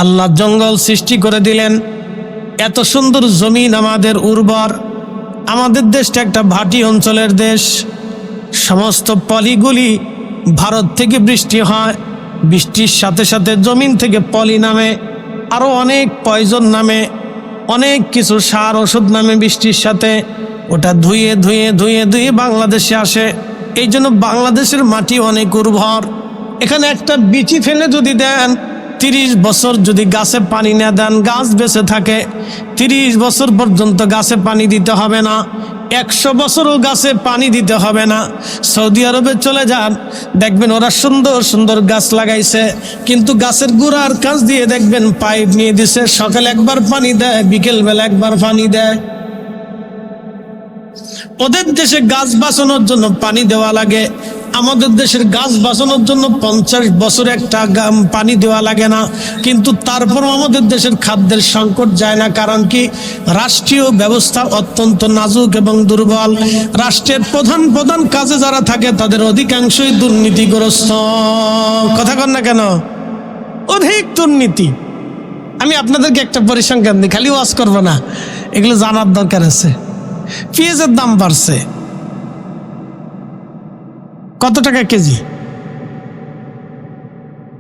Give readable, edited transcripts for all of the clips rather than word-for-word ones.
আল্লাহ জঙ্গল সৃষ্টি করে দিলেন, এত সুন্দর জমিন আমাদের উর্বর। আমাদের দেশটা একটা ভাটি অঞ্চলের দেশ। সমস্ত পলিগুলি ভারত থেকে বৃষ্টি হয়, বৃষ্টির সাথে সাথে জমিন থেকে পলি নামে, আরও অনেক পয়জন নামে, অনেক কিছু সার ওষুধ নামে বৃষ্টির সাথে। ওটা ধুয়ে ধুয়ে ধুয়ে ধুয়ে বাংলাদেশে আসে। এই জন্য বাংলাদেশের মাটি অনেক উর্বর। এখানে একটা বিচি ফেলে যদি দেন, 30 বছর যদি গাছে পানি না দেন, গাছ বেঁচে থাকে। 30 বছর পর্যন্ত গাছে পানি দিতে হবে না, 100 বছরও গাছে পানি দিতে হবে না। সৌদি আরবে চলে যান, দেখবেন ওরা সুন্দর সুন্দর গাছ লাগাইছে, কিন্তু গাছের গোড়ার কাছ দিয়ে দেখবেন পাইপ নিয়ে দিছে। সকালে একবার পানি দেয়, বিকেলবেলা একবার পানি দেয়। ওদের দেশে গাছ বাঁচানোর জন্য পানি দেওয়া লাগে, আমাদের দেশের গাছ বাঁচানোর জন্য 50 বছর একটা পানি দেওয়া লাগে না। কিন্তু তারপরও আমাদের দেশের খাদ্যের সংকট যায় না। কারণ কি? রাষ্ট্রীয় ব্যবস্থা অত্যন্ত নাজুক এবং দুর্বল। রাষ্ট্রের প্রধান প্রধান কাজে যারা থাকে তাদের অধিকাংশই দুর্নীতিগ্রস্ত। কথা কন না কেন? অধিক দুর্নীতি। আমি আপনাদেরকে একটা পরিসংখ্যান দিই, খালি ওয়াজ করবো না, এগুলো জানার দরকার আছে। পেঁয়াজের দাম বাড়ছে, কত টাকা কেজি?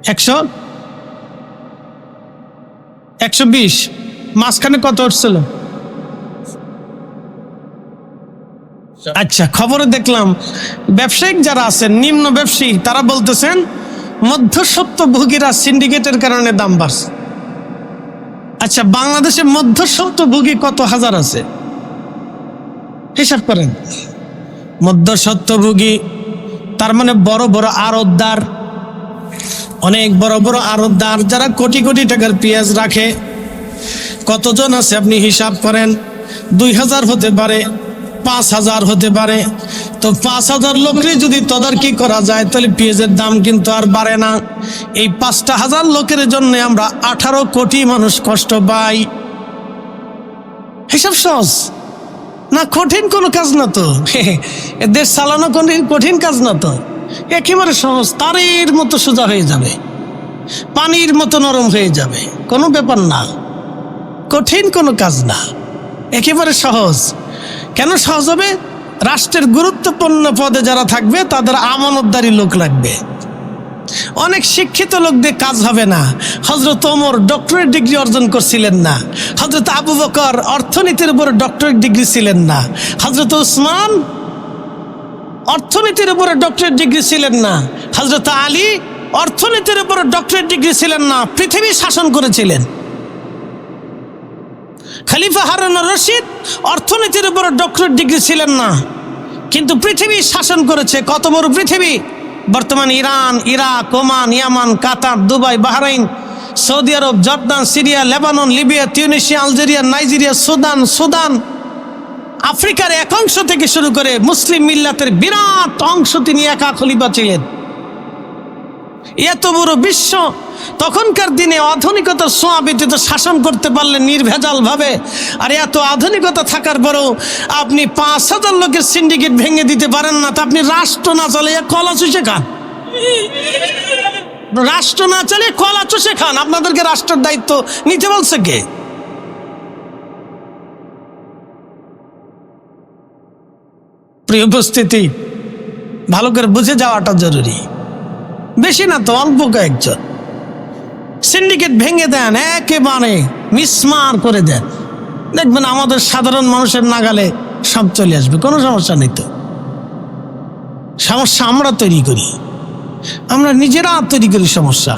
120। মাঝখানে কত উঠছিল? আচ্ছা, খবরে দেখলাম ব্যবসায়িক যারা আছেন, নিম্ন ব্যবসায়ী, তারা বলতেছেন মধ্যস্বত্বভোগীরা সিন্ডিকেটের কারণে দাম বাড়ছে। আচ্ছা, বাংলাদেশে মধ্যস্বত্বভোগী কত হাজার আছে? হিসাব করেন। মধ্যস্বত্বভোগী তার মানে বড় বড় আড়তদার, অনেক বড় বড় আড়তদার যারা কোটি কোটি টাকার পেঁয়াজ রাখে। কতজন আছে আপনি হিসাব করেন? 2000 হতে পারে, 5000 হতে পারে। তো 5000 লোকের যদি তদারকি করা যায় তাহলে পেঁয়াজের দাম কিন্তু আর বাড়ে না। এই 5000 লোকের জন্য আমরা 18 কোটি মানুষ কষ্ট পাই। হিসাব সহজ না, কঠিন কোনো কাজ না তো। দেশ চালানো কোনো কঠিন কাজ না তো, একেবারে সহজ। তারের মতো সোজা হয়ে যাবে, পানির মতো নরম হয়ে যাবে, কোনো ব্যাপার না, কঠিন কোনো কাজ না, একেবারে সহজ। কেন সহজ হবে? রাষ্ট্রের গুরুত্বপূর্ণ পদে যারা থাকবে তাদের আমানতদারি লোক লাগবে। অনেক শিক্ষিত লোক দিয়ে কাজ হবে না। হযরত ওমর ডক্টরেট ডিগ্রি অর্জন করছিলেন না, হযরত আবু বকর অর্থনীতির উপরে ডক্টরেট ডিগ্রি ছিলেন না, হযরত উসমান অর্থনীতির উপরে ডক্টরেট ডিগ্রি ছিলেন না, হযরত আলী অর্থনীতির উপরে ডক্টরেট ডিগ্রি ছিলেন না, পৃথিবী শাসন করেছিলেন। খলিফা হারুন রশিদ অর্থনীতির উপরে ডক্টরেট ডিগ্রি ছিলেন না, কিন্তু পৃথিবী শাসন করেছে। কত বড় পৃথিবী! বর্তমান Iran, Iraq, Oman, Yemen, Qatar, Dubai, Bahrain, Saudi Arab, Jordan, Syria, Lebanon, Libya, Tunisia, Algeria, Nigeria, Sudan, আফ্রিকার এক অংশ থেকে শুরু করে মুসলিম মিল্লাতের বিরাট অংশ তিনি একা খলিফা ছিলেন। এত বড় বিশ্ব তখনকার দিনে আধুনিকতার ছোঁয়া ব্যতীত শাসন করতে পারলেন নির্ভেজাল ভাবে। আর এত আধুনিকতা থাকার পরেও আপনি 5000 লোকের সিন্ডিকেট ভেঙে দিতে পারেন না। তা আপনি রাষ্ট্র না চলে কলা চুষে খান, রাষ্ট্র না চলে কলা চুষে খান। আপনাদেরকে রাষ্ট্রের দায়িত্ব নিতে বলছে কে? প্রিয় উপস্থিতি, ভালো করে বুঝে যাওয়াটা জরুরি। বেশি না তো, অল্প কয়েকজন সিন্ডিকেট ভেঙে দেন, একেবারে মিসমার করে দেন, দেখবেন আমাদের সাধারণ মানুষের নাগালে সব চলে আসবে, কোনো সমস্যা নেই। তো সমস্যা আমরা তৈরি করি, আমরা নিজেরা তৈরি করি সমস্যা।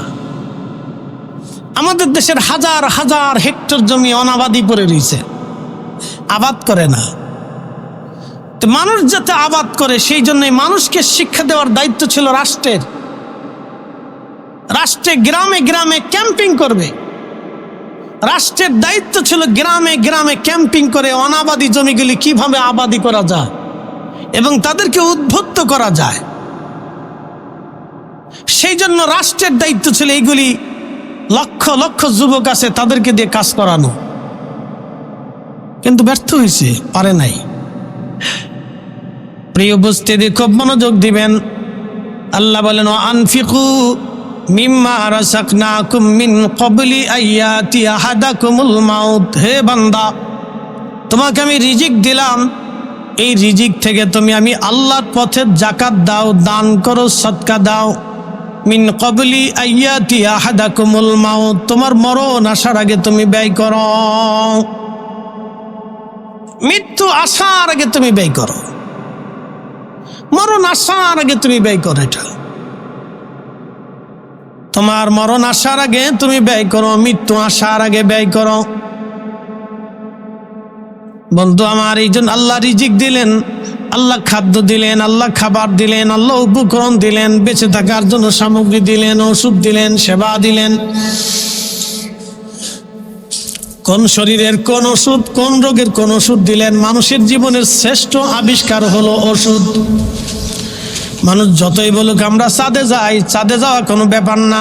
আমাদের দেশের হাজার হাজার হেক্টর জমি অনাবাদি পড়ে রয়েছে, আবাদ করে না। তো মানুষ যাতে আবাদ করে সেই জন্যই মানুষকে শিক্ষা দেওয়ার দায়িত্ব ছিল রাষ্ট্রের। রাষ্ট্রে গ্রামে গ্রামে ক্যাম্পিং করবে, রাষ্ট্রের দায়িত্ব ছিল গ্রামে গ্রামে ক্যাম্পিং করে অনাবাদি জমিগুলি কিভাবে আবাদি করা যায় এবং তাদেরকে উদ্বুদ্ধ করা যায়। সেই জন্য রাষ্ট্রের দায়িত্ব ছিল এইগুলি লক্ষ লক্ষ যুবক আছে তাদেরকে দিয়ে কাজ করানো, কিন্তু ব্যর্থ হয়েছে, পারে নাই। প্রিয় উপস্থিতি, খুব মনোযোগ দিবেন। আল্লাহ বলেন, আনফিকু মিম্মা রাযাকনাকুম মিন ক্বাবলি আইয়াতি আহাদাকুমুল মাউত। হে বান্দা, তোমাকে আমি রিজিক দিলাম, এই রিজিক থেকে তুমি আমি আল্লাহর পথে যাকাত দাও, দান করো, সদকা দাও। মিন ক্বাবলি আইয়াতি আহাদাকুমুল মাউত, তোমার মরণ আসার আগে তুমি ব্যয় করো, মৃত্যু আসার আগে তুমি ব্যয় করো, মরণ আসার আগে তুমি ব্যয় করো। এটা তোমার মরণ আসার আগে তুমি ব্যয় করো, মৃত্যু আসার আগে ব্যয় করো। বন্ধু আমার, এই জন্য আল্লাহ রিজিক দিলেন, আল্লাহ খাদ্য দিলেন, আল্লাহ খাবার দিলেন, আল্লাহ উপকরণ দিলেন, বেঁচে থাকার জন্য সামগ্রী দিলেন, ওষুধ দিলেন, সেবা দিলেন। কোন শরীরের কোন ওষুধ, কোন রোগের কোন ওষুধ দিলেন। মানুষের জীবনের শ্রেষ্ঠ আবিষ্কার হলো ওষুধ। মানুষ যতই বলুক আমরা চাঁদে যাই, চাঁদে যাওয়া কোনো ব্যাপার না।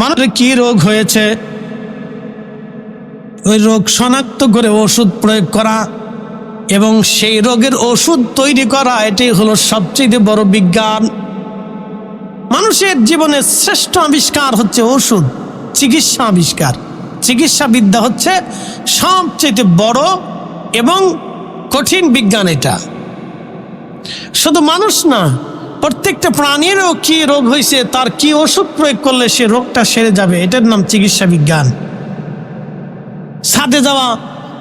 মানুষের কি রোগ হয়েছে, ওই রোগ শনাক্ত করে ওষুধ প্রয়োগ করা এবং সেই রোগের ওষুধ তৈরি করা, এটাই হলো সবচেয়ে বড় বিজ্ঞান। মানুষের জীবনের শ্রেষ্ঠ আবিষ্কার হচ্ছে ওষুধ, চিকিৎসা আবিষ্কার। চিকিৎসা বিদ্যা হচ্ছে সবচেয়ে বড় এবং কঠিন বিজ্ঞান। এটা শুধু মানুষ না, প্রত্যেকটা প্রাণীরও কি রোগ হয়েছে, তার কি ওষুধ প্রয়োগ করলে সে রোগটা সেরে যাবে, এটার নাম চিকিৎসা বিজ্ঞান। ছাদে যাওয়া,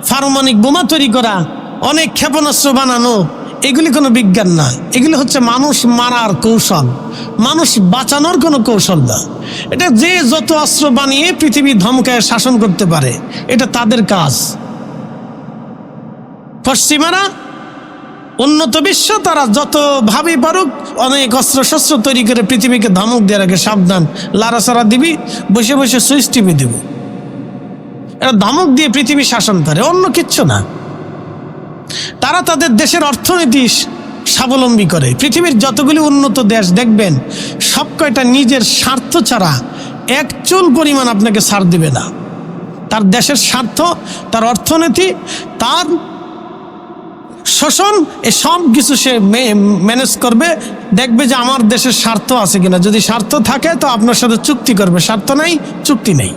পারমাণবিক বোমা তৈরি করা, অনেক ক্ষেপণাস্ত্র বানানো, এগুলি কোনো বিজ্ঞান না। এগুলি হচ্ছে মানুষ মারার কৌশল, মানুষ বাঁচানোর কোনো কৌশল না। এটা যে যত অস্ত্র বানিয়ে পৃথিবী ধমকায় শাসন করতে পারে, এটা তাদের কাজ। পশ্চিমারা, উন্নত বিশ্ব, তারা যত ভাবে পারুক অনেক অস্ত্র শস্ত্র তৈরি করে পৃথিবীকে ধমক দিয়ে রাখে, সাবধান, লাড়াচাড়া দিবি, বসে বসে সুইচ টিপে দিব। এরা ধমক দিয়ে পৃথিবী শাসন করে, অন্য কিচ্ছু না। তারা তাদের দেশের অর্থনীতি স্বাবলম্বী করে। পৃথিবীর যতগুলি উন্নত দেশ দেখবেন, সব কয়টা নিজের স্বার্থ ছাড়া এক চুল পরিমাণ আপনাকে ছাড় দিবে না। তার দেশের স্বার্থ, তার অর্থনীতি, তার শোষণ, এ সব কিছু সে ম্যানেজ করবে। দেখবে যে আমার দেশের স্বার্থ আছে কিনা। যদি স্বার্থ থাকে তো আপনার সাথে চুক্তি করবে, স্বার্থ নাই, চুক্তি নেই।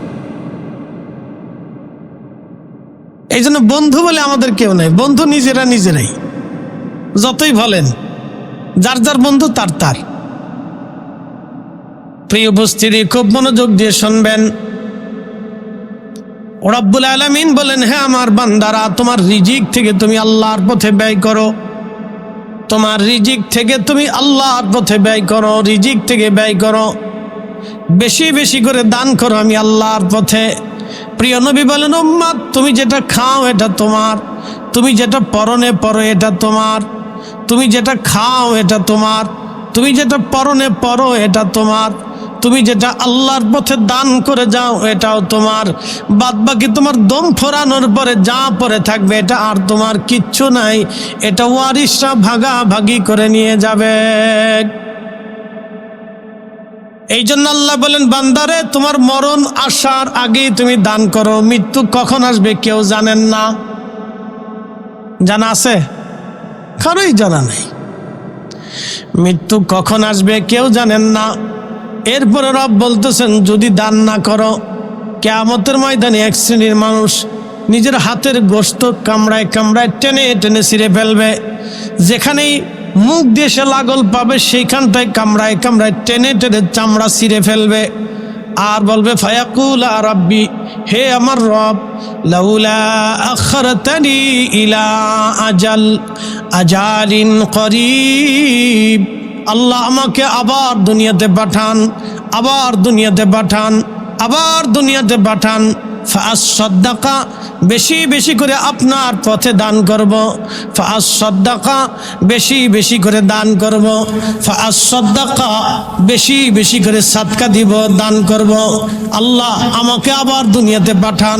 এই জন্য বন্ধু বলে আমাদের কেউ নেই। বন্ধু নিজেরাই, যতই বলেন, যার যার বন্ধু তার তার। প্রিয় উপস্থিতি, খুব মনোযোগ দিয়ে শুনবেন। রব্বুল আলামিন বলেন, হে আমার বান্দারা, তোমার রিজিক থেকে তুমি আল্লাহর পথে ব্যয় করো। তোমার রিজিক থেকে তুমি আল্লাহর পথে ব্যয় করো, রিজিক থেকে ব্যয় করো, বেশি বেশি করে দান করো আমি আল্লাহর পথে। প্রিয় নবী বলেন, উম্মত, তুমি যেটা খাও এটা তোমার, তুমি যেটা পরনে পরো এটা তোমার, তুমি যেটা খাও এটা তোমার, তুমি যেটা পরনে পরো এটা তোমার, তুমি যেটা আল্লাহর পথে দান করে যাও এটাও তোমার। বাদ বাকি তোমার দম ফোরানোর পরে যা পরে থাকবে এটা আর তোমার কিচ্ছু নাই। এটা ওয়ারিসরা ভাগাভাগি করে নিয়ে যাবে। এই জন্য আল্লাহ বলেন, বান্দারে, তোমার মরণ আসার আগেই তুমি দান করো। মৃত্যু কখন আসবে কেউ জানেন না। জানা আছে? কারোই জানা নেই। মৃত্যু কখন আসবে কেউ জানেন না। এরপরে রব বলতেছেন, যদি দান না করো, কিয়ামতের ময়দানে এক শ্রেণীর মানুষ নিজের হাতের গোশত কামড়ায় কামড়ায় টেনে টেনে ছিঁড়ে ফেলবে। যেখানেই মুখ দিয়ে সে লাগল পাবে সেইখানটায় কামড়ায় কামড়ায় টেনে টেনে চামড়া ছিঁড়ে ফেলবে। আর বলবে, ফায়াকুলা রাব্বি, হে আমার রব, লাউলা আখারতানি ইলা আজালিন করিব, আল্লাহ আমাকে আবার দুনিয়াতে পাঠান, আবার দুনিয়াতে পাঠান, আবার দুনিয়াতে পাঠান। ফাআসসাদ্দাকা, বেশি বেশি করে আপনার পথে দান করব। ফাআসসাদ্দাকা, বেশি বেশি করে দান করব। ফাআসসাদ্দাকা, বেশি বেশি করে সাদকা দিব, দান করব। আল্লাহ আমাকে আবার দুনিয়াতে পাঠান,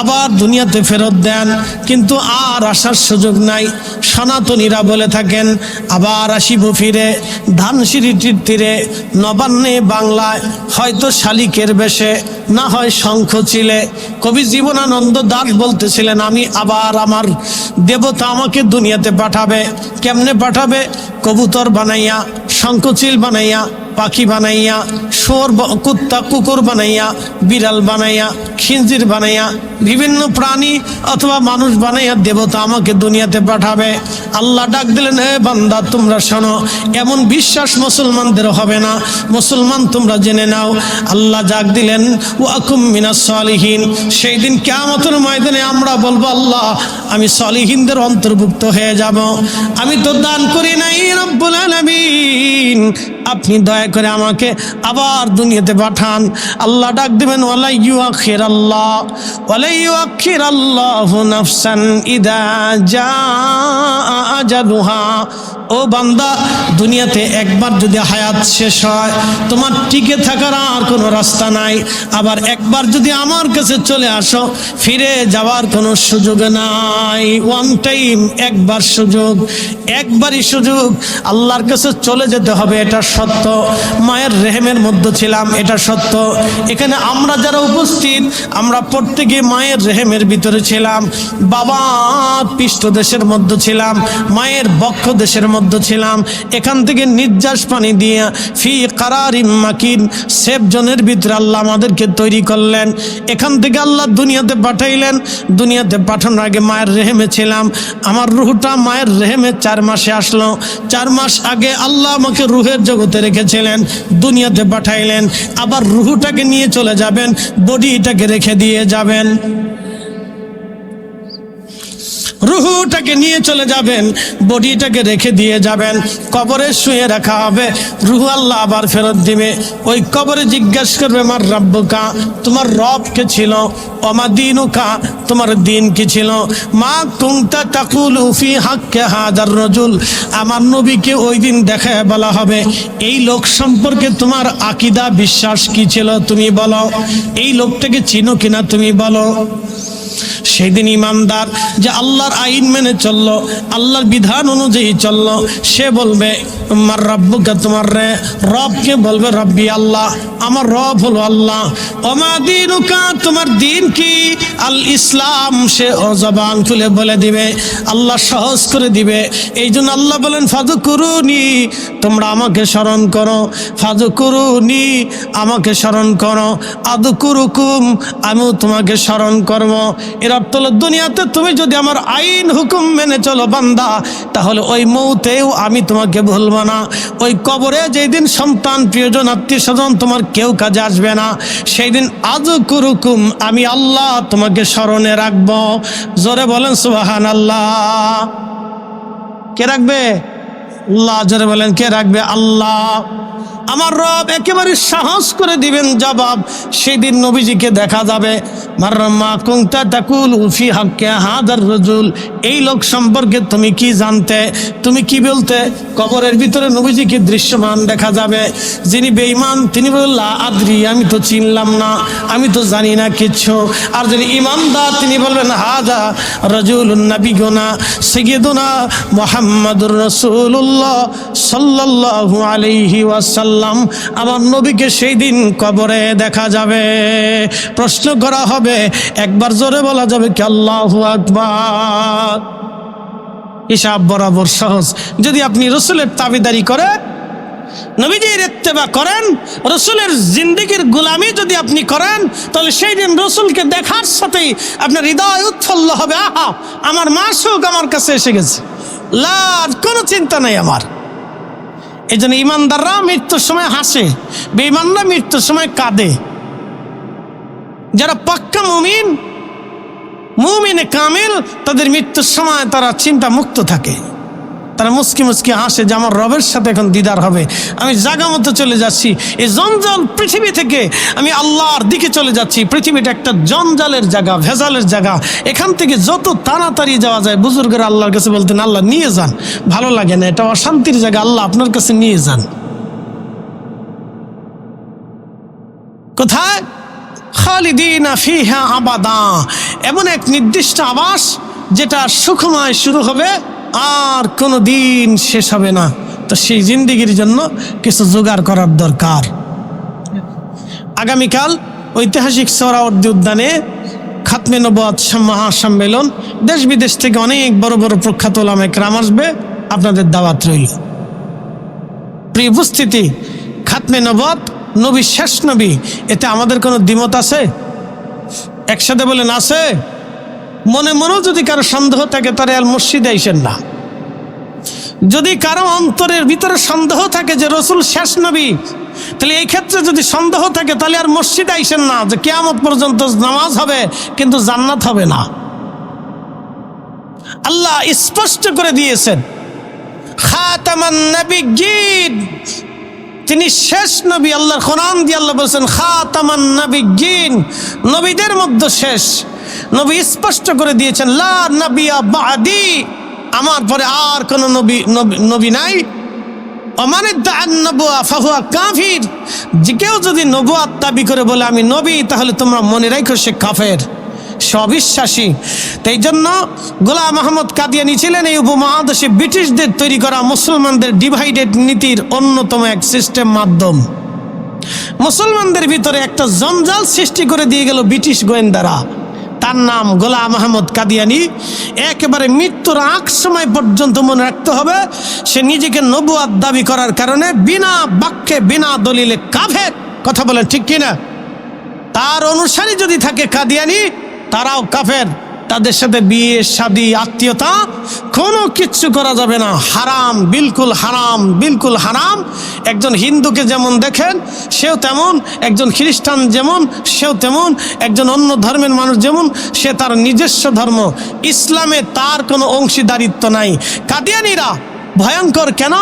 আবার দুনিয়াতে ফেরত দেন, কিন্তু আর আসার সুযোগ নাই। সনাতনীরা বলে থাকেন, আবার আসিব ফিরে ধানসিঁড়িটির তীরে, নবান্নে বাংলায়, হয়তো শালিকের বেশে, না হয় শঙ্খ চিলে। কবি জীবনানন্দ দাস বলতেছিলেন, আমি আবার আমার দেবতা আমাকে দুনিয়াতে পাঠাবে। কেমনে পাঠাবে? কবুতর বানাইয়া, শঙ্খচিল বানাইয়া, পাখি বানাইয়া, শুয়োর কুত্তা কুকুর বানাইয়া, বিড়াল বানাইয়া, খিঞ্জির বানাইয়া, বিভিন্ন প্রাণী অথবা মানুষ বানাইয়া দেবতা আমাকে দুনিয়াতে পাঠাবে। আল্লাহ ডাক দিলেন, হে বান্দা তোমরা শোনো, এমন বিশ্বাস মুসলমানদের হবে না। মুসলমান তোমরা জেনে নাও, আল্লাহ ডাক দিলেন ওয়াকুম মিনাস সালিহিন। সেই দিন কিয়ামতের ময়দানে আমরা বলবো, আল্লাহ আমি সালিহিনদের অন্তর্ভুক্ত হয়ে যাব। আমি তো দান করি নাই রব্বুল আলামিন, আপনি দয়া করে আমাকে আবার দুনিয়াতে পাঠান। আল্লাহ ডাক দিবেন ওয়ালা ইউআখিরাল্লাহু নাফসান ইযা জাআ আজালুহা। ও বান্দা, দুনিয়াতে একবার যদি হায়াত শেষ হয় তোমার টিকে থাকার আর কোনো রাস্তা নাই। আবার একবার যদি আমার কাছে চলে আসো ফিরে যাওয়ার কোনো সুযোগ নাই। ওয়ান টাইম, একবার সুযোগ, একবারই সুযোগ। আল্লাহর কাছে চলে যেতে হবে, এটা সত্য। মায়ের রেহেমের মধ্যে ছিলাম, এটা সত্য। এখানে আমরা যারা উপস্থিত আমরা প্রত্যেকে মায়ের রেহেমের ভিতরে ছিলাম, বাবার পৃষ্ঠদেশের মধ্যে ছিলাম, মায়ের বক্ষ দেশের মধ্যে ছিলাম। এখান থেকে নির্যাস পানি দিয়ে ফি কারারিম মাকিন, সেফ জোনের ভিতরে আল্লাহ আমাদেরকে তৈরি করলেন। এখান থেকে আল্লাহ দুনিয়াতে পাঠাইলেন। দুনিয়াতে পাঠানোর আগে মায়ের রেহেমে ছিলাম। আমার রুহটা মায়ের রেহেমে 4 মাসে আসলো। 4 মাস আগে আল্লাহ আমাকে রুহের জগতে রেখেছিলেন, দুনিয়াতে পাঠাইলেন। আবার রুহটাকে নিয়ে চলে যাবেন, বডিটাকে রেখে দিয়ে যাবেন। রুহুটাকে নিয়ে চলে যাবেন, বডিটাকে রেখে দিয়ে যাবেন, কবরে শুয়ে রাখা হবে। রুহু আল্লাহ আবার ফেরত দিবে। ওই কবরে জিজ্ঞাসা করবে মার রাব্বুকা, তোমার রব কে ছিল? ওমা দীনুকা, তোমার দিন কি ছিল? মা কুনতা তাকুলু ফি হাক্কি হাদার রাজুল, আমার নবীকে ওই দিন দেখায় বলা হবে এই লোক সম্পর্কে তোমার আকীদা বিশ্বাস কি ছিল তুমি বলো, এই লোকটাকে চিনো কিনা তুমি বলো। সেই দিন ইমানদার যে আল্লাহর আইন মেনে চললো, আল্লাহর বিধান অনুযায়ী চললো, সে বলবে মার রাব্বুকা, তোমার রবকে বলবে রব্বি আল্লাহ, আমার রব হলো আল্লাহ। ওমা দীনুকা, তোমার দিন কি? আল ইসলাম। সে জবান খুলে বলে দিবে, আল্লাহ সহজ করে দিবে। এই জন্য আল্লাহ বলেন ফাযকুরুনি, তোমরা আমাকে স্মরণ করো। ফাযকুরুনি, আমাকে স্মরণ করো। আযকুরুকুম, আমিও তোমাকে স্মরণ করবো। এর অর্থ হলো দুনিয়াতে তুমি যদি আমার আইন হুকুম মেনে চলো বান্দা, তাহলে ওই মৌতেও আমি তোমাকে ভুলবো না। ওই কবরে যেই দিন সন্তান, প্রিয়জন, আত্মীয় স্বজন তোমার কেউ কাজে আসবে না, সেই দিন আযকুরুকুম, আমি আল্লাহ তোমাকে স্মরণে রাখবো। জোরে বলেন সুবহানাল্লাহ। কে রাখবে? আল্লাহ। জোরে বলেন কে রাখবে? আল্লাহ। আমার রব একেবারে সাহস করে দিবেন জবাব। সেই দিন নবীজিকে দেখা যাবে, মারমা কুনতা তাকুলু ফি হাক্কি হাদার রাজুল, এই লোক সম্পর্কে তুমি কি জানতে, তুমি কি বলতে। কবরের ভিতরে নবীজিকে দৃশ্যমান দেখা যাবে। যিনি বেঈমান তিনি বললেন আদ্রি, আমি তো চিনলাম না, আমি তো জানি না কিচ্ছু। আর যিনি ইমানদার তিনি বলবেন হাযা রাজুলুন নাবিয়ুনা সাইয়্যিদুনা মুহাম্মাদুর রাসূলুল্লাহ সাল্লাল্লাহু আলাইহি ওয়াসাল্লাম। আমার নবীকে সেই দিন কবরে দেখা যাবে। প্রশ্ন করা হবে, একবার জোরে বলা যাবে কি আল্লাহু আকবার। হিসাব বরাবর সহজ। যদি আপনি রসুলের তাবিদারি করে, নবীজির ইত্তেবা করেন, রসুলের জিন্দেগির গোলামি যদি আপনি করেন, তাহলে সেই দিন রসুলকে দেখার সাথেই আপনার হৃদয় উৎফুল্ল হবে। আহা, আমার মাসুক আমার কাছে এসে গেছে, লার কোনো চিন্তা নাই আমার। এই জন্য ইমানদাররা মৃত্যুর সময় হাসে, বেঈমানরা মৃত্যুর সময় কাঁদে। যারা পাক্কা মুমিন, মুমিনে কামিল, তাদের মৃত্যুর সময় তারা চিন্তা মুক্ত থাকে। তারা মুস্কি মুস্কি হাসে যে আমার রবের সাথে এখন দিদার হবে, আমি জায়গা মতো চলে যাচ্ছি। এই জঞ্জাল পৃথিবী থেকে আমি আল্লাহর দিকে চলে যাচ্ছি। পৃথিবীটা একটা জঞ্জালের জায়গা, ভেজালের জায়গা। এখান থেকে যত তাড়াতাড়ি যাওয়া যায়, বুজুর্গরা আল্লাহর কাছে বলতেন আল্লাহ নিয়ে যান, ভালো লাগে না, এটা অশান্তির জায়গা, আল্লাহ আপনার কাছে নিয়ে যান। কোথায়? খালিদিনা ফিহা আবাদা, এমন এক নির্দিষ্ট আবাস যেটা সুখময় শুরু হবে আর কোনো দিন শেষ হবে না। তো সেই জিন্দিগির জন্য কিছু জোগাড় করার দরকার। আগামীকাল ঐতিহাসিক সোহরাওয়ার্দী উদ্যানে খাতমে নবুয়ত মহাসম্মেলন, দেশ বিদেশ থেকে অনেক বড় বড় প্রখ্যাত উলামায়ে কেরাম আসবে, আপনাদের দাওয়াত রইল। প্রিয় উপস্থিতি, খাতমে নবুয়ত, নবী শেষ নবী, এতে আমাদের কোনো দ্বিমত আছে? একসাথে বলেন আছে? মনে মনেও যদি কারো সন্দেহ থাকে তাহলে আর মসজিদে আইসেন না। যদি কারো অন্তরের ভিতরে সন্দেহ থাকে যে রসুল শেষ নবী, তাহলে এই ক্ষেত্রে যদি সন্দেহ থাকে তাহলে আর মসজিদে আইসেন না, যে কিয়ামত পর্যন্ত নামাজ হবে কিন্তু জান্নাত হবে না। আল্লাহ স্পষ্ট করে দিয়েছেন খাতামান নবিয়্যিন, তিনি শেষ নবী। আল্লাহর কোরআন দিয়ে আল্লাহ বলেছেন খাতামান নবিয়্যিন, নবীদের মধ্যে শেষ নবী। স্পষ্ট করে দিয়েছেন লা নবিয়্যা বাদি, আমার পরে আর কোন নবী নাই। ওমান ইদ্দাআন নবুওয়া ফাহুয়া কাফির, যে কেউ যদি নবুয়ত দাবি করে বলে আমি নবী, তাহলে তোমরা মনে রাখো সে কাফের, সে অবিশ্বাসী। তাই জন্য গোলাম আহমদ কাদিয়ানী ছিলেন এই উপমহাদেশে ব্রিটিশদের তৈরি করা মুসলমানদের ডিভাইডেড নীতির অন্যতম এক সিস্টেম মাধ্যম। মুসলমানদের ভিতরে একটা জঞ্জাল সৃষ্টি করে দিয়ে গেল ব্রিটিশ গোয়েন্দারা। তার নাম গোলাম আহমদ কাদিয়ানী। একেবারে মৃত্যুর আগ সময় পর্যন্ত মনে রাখতে হবে, সে নিজেকে নবুয়ত দাবি করার কারণে বিনা বাক্যে বিনা দলিলে কাফের। কথা বলেন ঠিক কিনা? তার অনুসারী যদি থাকে কাদিয়ানী, তারাও কাফের। তাদের সাথে বিয়ে শাদী আত্মীয়তা কোনো কিচ্ছু করা যাবে না, হারাম, বিলকুল হারাম, বিলকুল হারাম। একজন হিন্দুকে যেমন দেখেন সেও তেমন, একজন খ্রিস্টান যেমন সেও তেমন, একজন অন্য ধর্মের মানুষ যেমন সে তার নিজস্ব ধর্ম। ইসলামে তার কোনো অংশীদারিত্ব নাই। কাদিয়ানীরা ভয়ঙ্কর কেন?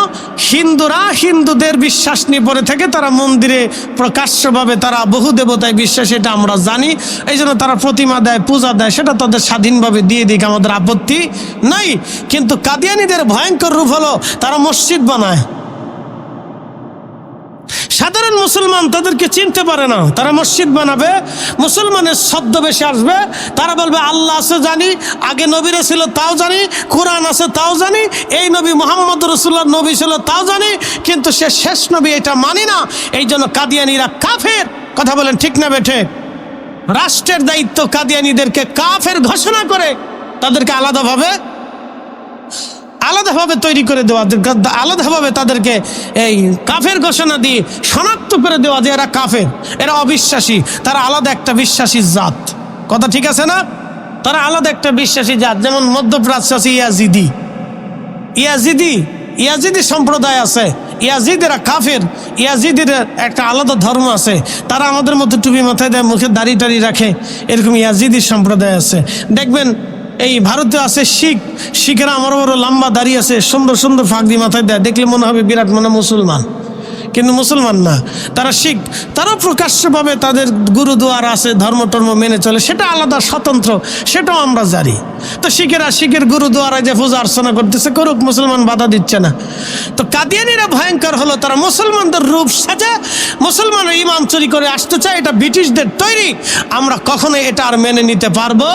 হিন্দুরা হিন্দুদের বিশ্বাস নিয়ে পড়ে থাকে, তারা মন্দিরে প্রকাশ্যভাবে তারা বহু দেবতায় বিশ্বাস, এটা আমরা জানি। এই জন্য তারা প্রতিমা দেয়, পূজা দেয়, সেটা তাদের স্বাধীনভাবে দিয়ে দিক, আমাদের আপত্তি নাই। কিন্তু কাদিয়ানীদের ভয়ঙ্কর রূপ হলো তারা মসজিদ বানায়। সাধারণ মুসলমান তাদেরকে চিনতে পারে না, তারা মসজিদ বানাবে, মুসলমানের ছদ্মবেশে আসবে, তারা বলবে আল্লাহ আছে জানি, আগে নবীরা ছিল তাও জানি, কোরআন আছে তাও জানি, এই নবী মুহাম্মদ রাসূলুল্লাহ নবী ছিল তাও জানি, কিন্তু সে শেষ নবী এটা মানি না। এই জন্য কাদিয়ানীরা কাফের। কথা বলেন ঠিক না বেঠে? রাষ্ট্রের দায়িত্ব কাদিয়ানীদেরকে কাফের ঘোষণা করে তাদেরকে আলাদাভাবে তৈরি করে দেওয়া, আলাদাভাবে তাদেরকে এই কাফের ঘোষণা দিয়ে শনাক্ত করে দেওয়া যে এরা কাফের, এরা অবিশ্বাসী, তারা আলাদা একটা বিশ্বাসী জাত। কথা ঠিক আছে না? তারা আলাদা একটা বিশ্বাসী জাত। যেমন মধ্যপ্রাচ্য আছে ইয়াজিদি সম্প্রদায় আছে, ইয়াজিদেরা কাফের, ইয়াজিদের একটা আলাদা ধর্ম আছে, তারা আমাদের মতো টুপি মাথায় দেয়, মুখে দাড়ি টাড়ি রাখে, এরকম ইয়াজিদি সম্প্রদায় আছে। দেখবেন এই ভারতে আছে শিখেরা আমার বড় লম্বা দাড়ি আছে, সুন্দর সুন্দর ফাঁকদি মাথায় দেয়, দেখলে মনে হবে বিরাট মনে মুসলমান, কিন্তু মুসলমান না, তারা শিখ। তারা প্রকাশ্যভাবে তাদের গুরুদুয়ার আছে, ধর্ম মেনে চলে, সেটা আলাদা স্বতন্ত্র, সেটাও আমরা জানি। তো শিখের গুরুদুয়ারায় যে পূজা অর্চনা করতেছে করুক, মুসলমান বাধা দিচ্ছে না। তো কাদিয়ানীরা ভয়ঙ্কর হলো, তারা মুসলমানদের রূপ সাজে মুসলমানের ইমান চুরি করে আসতে চায়। এটা ব্রিটিশদের তৈরি, আমরা কখনো এটা আর মেনে নিতে পারবো?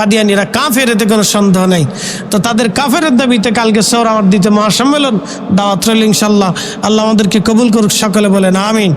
কাদিয়ানীরা কাফের, এতে কোনো সন্দেহ নেই। তো তাদের কাফের দাবিতে কালকে সোহরাওয়ার্দীতে মহাসম্মেলন, দাওয়াত রইল ইনশাআল্লাহ। আল্লাহ আমাদেরকে কবুল করুক, সকলে বলেন আমিন।